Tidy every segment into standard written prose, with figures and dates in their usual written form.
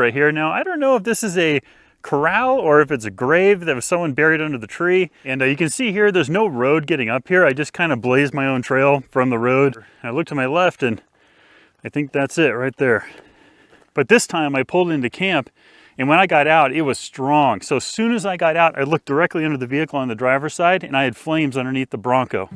right here. Now, I don't know if this is a corral or if it's a grave that was someone buried under the tree. And you can see here, there's no road getting up here. I just kind of blazed my own trail from the road. I look to my left and I think that's it right there. But this time I pulled into camp, and when I got out, it was strong. So as soon as I got out, I looked directly under the vehicle on the driver's side, and I had flames underneath the Bronco.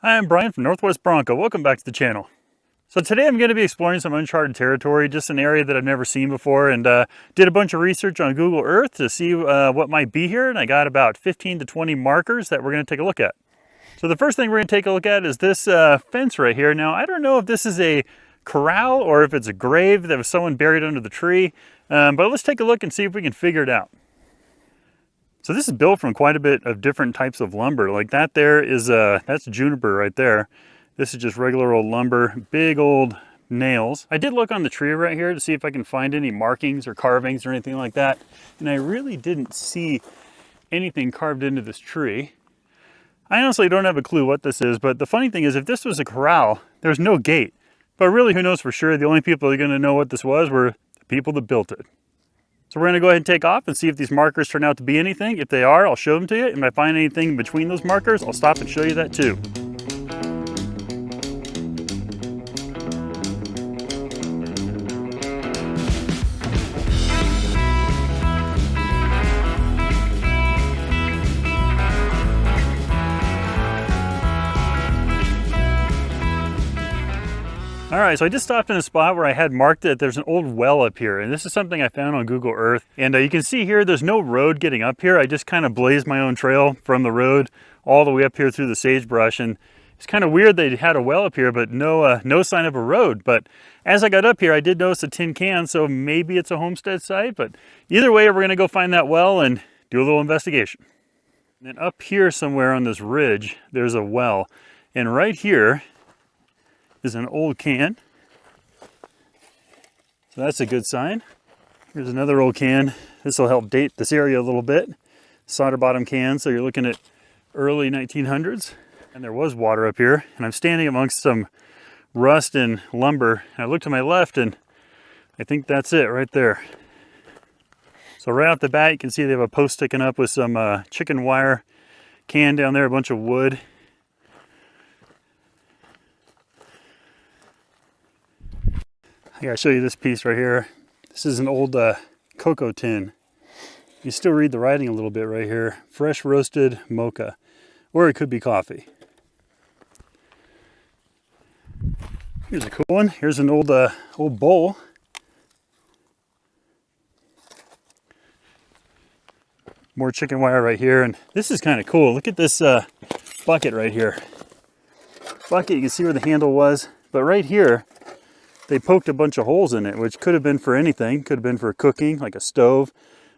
Hi, I'm Brian from Northwest Bronco. Welcome back to the channel. So today I'm going to be exploring some uncharted territory, just an area that I've never seen before, and did a bunch of research on Google Earth to see what might be here, and I got about 15 to 20 markers that we're going to take a look at. So the first thing we're going to take a look at is this fence right here. Now, I don't know if this is a corral or if it's a grave that was someone buried under the tree, but let's take a look and see if we can figure it out. So this is built from quite a bit of different types of lumber. Like that there is, that's juniper right there. This is just regular old lumber, big old nails. I did look on the tree right here to see if I can find any markings or carvings or anything like that. And I really didn't see anything carved into this tree. I honestly don't have a clue what this is, but the funny thing is if this was a corral, there's no gate. But really, who knows for sure? The only people that are gonna know what this was were the people that built it. So we're going to go ahead and take off and see if these markers turn out to be anything. If they are, I'll show them to you. If I find anything between those markers, I'll stop and show you that too. All right, so I just stopped in a spot where I had marked that there's an old well up here, and this is something I found on Google Earth. And you can see here, there's no road getting up here. I just kind of blazed my own trail from the road all the way up here through the sagebrush. And it's kind of weird they had a well up here, but no sign of a road. But as I got up here, I did notice a tin can, so maybe it's a homestead site. But either way, we're gonna go find that well and do a little investigation. And then up here somewhere on this ridge, there's a well. And right here is an old can. So that's a good sign. Here's another old can. This will help date this area a little bit. Solder bottom can, so you're looking at early 1900s. And there was water up here, and I'm standing amongst some rust and lumber. I look to my left and I think that's it right there. So right off the bat, you can see they have a post sticking up with some chicken wire, can down there, a bunch of wood. I gotta show you this piece right here. This is an old cocoa tin. You still read the writing a little bit right here. Fresh roasted mocha, or it could be coffee. Here's a cool one. Here's an old bowl. More chicken wire right here, and this is kind of cool. Look at this bucket right here. Bucket, you can see where the handle was, but right here, they poked a bunch of holes in it, which could have been for anything. Could have been for cooking, like a stove,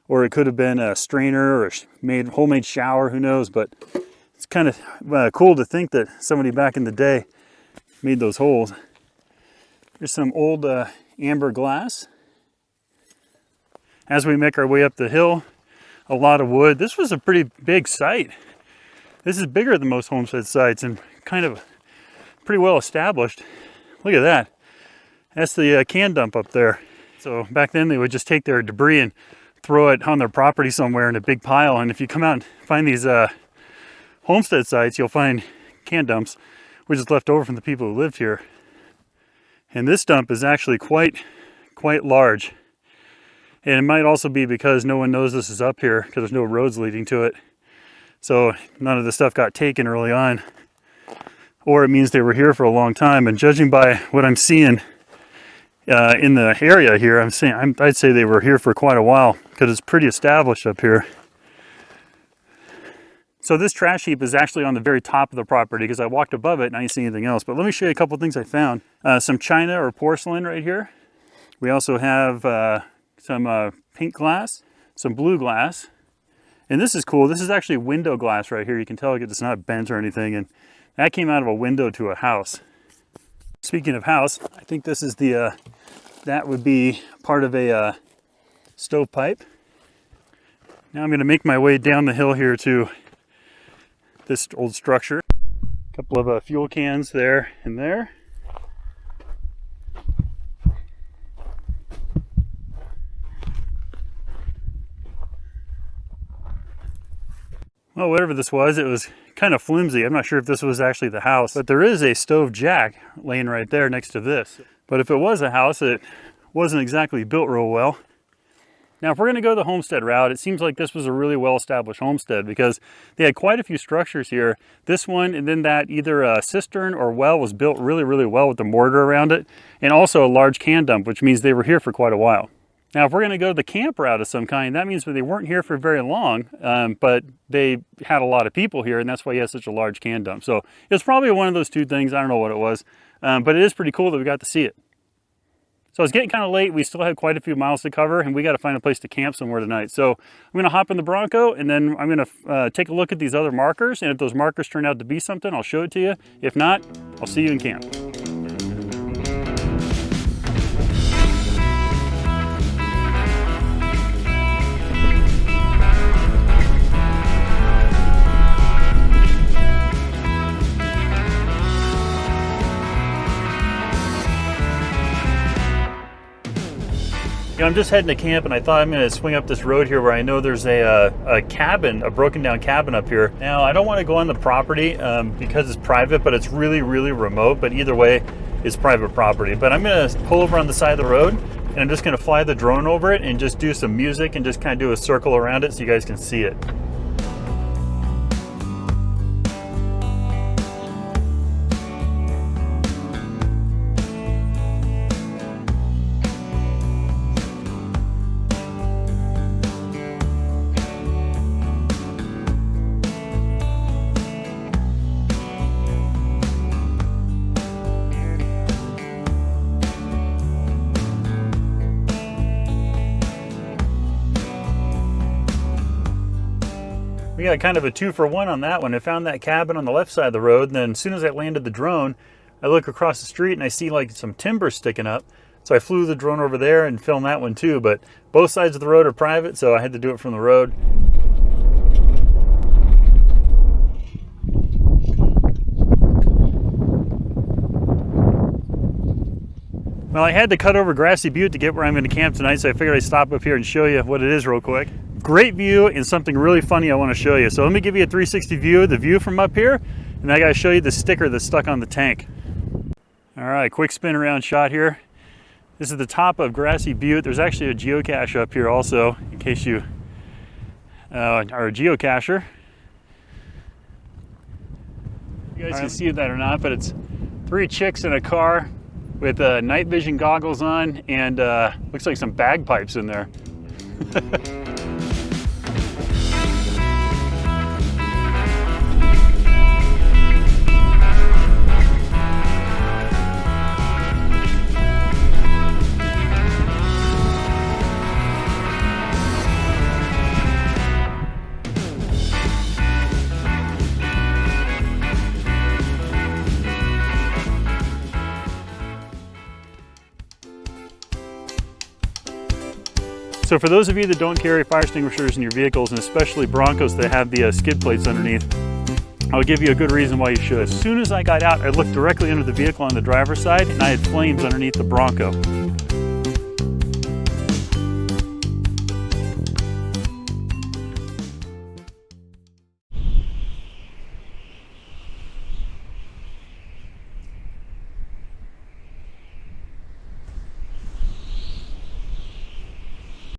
or it could have been a strainer or a homemade shower, who knows. But it's kind of cool to think that somebody back in the day made those holes. Here's some old amber glass. As we make our way up the hill, a lot of wood. This was a pretty big site. This is bigger than most homestead sites and kind of pretty well established. Look at that. That's the can dump up there. So back then they would just take their debris and throw it on their property somewhere in a big pile. And if you come out and find these homestead sites, you'll find can dumps, which is left over from the people who lived here. And this dump is actually quite large. And it might also be because no one knows this is up here because there's no roads leading to it. So none of the stuff got taken early on. Or it means they were here for a long time. And judging by what I'm seeing in the area here, I'd say they were here for quite a while because it's pretty established up here. So this trash heap is actually on the very top of the property because I walked above it and I didn't see anything else. But let me show you a couple things I found. Some china or porcelain right here. We also have some pink glass, some blue glass. And this is cool. This is actually window glass right here. You can tell it's not bent or anything. And That came out of a window to a house. Speaking of house, I think this is the, that would be part of a stovepipe. Now I'm going to make my way down the hill here to this old structure. A couple of fuel cans there and there. Well, whatever this was, it was kind of flimsy. I'm not sure if this was actually the house, but there is a stove jack laying right there next to this. But if it was a house, it wasn't exactly built real well. Now, if we're going to go the homestead route, it seems like this was a really well-established homestead because they had quite a few structures here. This one, and then that either a cistern or well was built really, really well with the mortar around it, and also a large can dump, which means they were here for quite a while. Now, if we're going to go the camp route of some kind, that means that they weren't here for very long, but they had a lot of people here, and that's why he has such a large can dump. So it's probably one of those two things. I don't know what it was, but it is pretty cool that we got to see it. So it's getting kind of late. We still have quite a few miles to cover, and we got to find a place to camp somewhere tonight. So I'm going to hop in the Bronco, and then I'm going to take a look at these other markers, and if those markers turn out to be something, I'll show it to you. If not, I'll see you in camp. You know, I'm just heading to camp, and I thought I'm going to swing up this road here where I know there's a cabin, a broken down cabin up here. Now, I don't want to go on the property because it's private, but it's really, really remote. But either way, it's private property. But I'm going to pull over on the side of the road, and I'm just going to fly the drone over it and just do some music and just kind of do a circle around it so you guys can see it. We got kind of a 2-for-1 on that one. I found that cabin on the left side of the road, and then as soon as I landed the drone, I look across the street and I see like some timber sticking up. So I flew the drone over there and filmed that one too, but both sides of the road are private, so I had to do it from the road. Well, I had to cut over Grassy Butte to get where I'm going to camp tonight, so I figured I'd stop up here and show you what it is real quick. Great view and something really funny I want to show you. So let me give you a 360 view of the view from up here, and I got to show you the sticker that's stuck on the tank. All right, quick spin around shot here. This is the top of Grassy Butte. There's actually a geocache up here also, in case you are a geocacher. You guys can see that or not, but it's 3 chicks in a car with night vision goggles on, and looks like some bagpipes in there. So for those of you that don't carry fire extinguishers in your vehicles, and especially Broncos that have the skid plates underneath, I'll give you a good reason why you should. As soon as I got out, I looked directly under the vehicle on the driver's side, and I had flames underneath the Bronco.